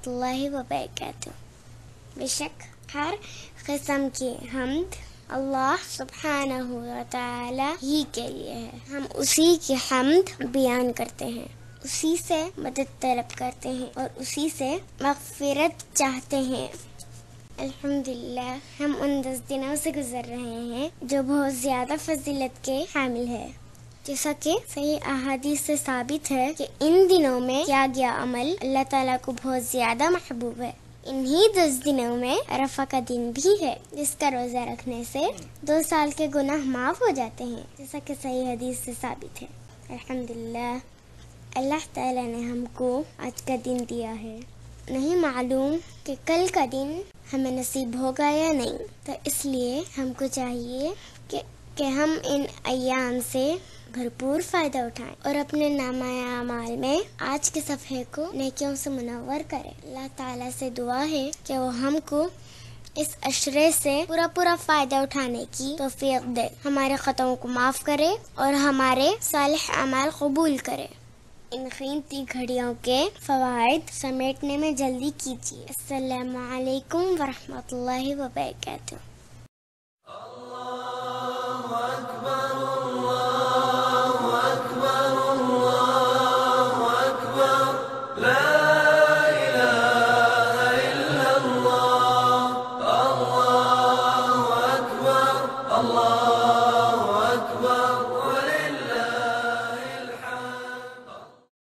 اللہ وبرکاتہ۔ بے شک ہر قسم کی حمد اللہ سبحانہ و تعالی ہی کے لیے ہے، ہم اسی کی حمد بیان کرتے ہیں، اسی سے مدد طلب کرتے ہیں اور اسی سے مغفرت چاہتے ہیں۔ الحمدللہ ہم ان 10 دنوں سے گزر رہے ہیں جو بہت زیادہ فضیلت کے حامل ہے، جیسا کہ صحیح احادیث سے ثابت ہے کہ ان دنوں میں کیا گیا عمل اللہ تعالیٰ کو بہت زیادہ محبوب ہے۔ انہی 10 دنوں میں عرفہ کا دن بھی ہے، جس کا روزہ رکھنے سے 2 سال کے گناہ معاف ہو جاتے ہیں، جیسا کہ صحیح حدیث سے ثابت ہے۔ الحمدللہ اللہ تعالیٰ نے ہم کو آج کا دن دیا ہے، نہیں معلوم کہ کل کا دن ہمیں نصیب ہوگا یا نہیں، تو اس لیے ہم کو چاہیے کہ ہم ان ایام سے بھرپور فائدہ اٹھائیں اور اپنے نامہ اعمال میں آج کے صفحے کو نیکیوں سے منور کریں۔ اللہ تعالیٰ سے دعا ہے کہ وہ ہم کو اس عشرے سے پورا فائدہ اٹھانے کی توفیق دے، ہمارے خطاؤں کو معاف کرے اور ہمارے صالح اعمال قبول کرے۔ ان قیمتی گھڑیوں کے فوائد سمیٹنے میں جلدی کیجئے۔ السلام علیکم ورحمۃ اللہ وبرکاتہ۔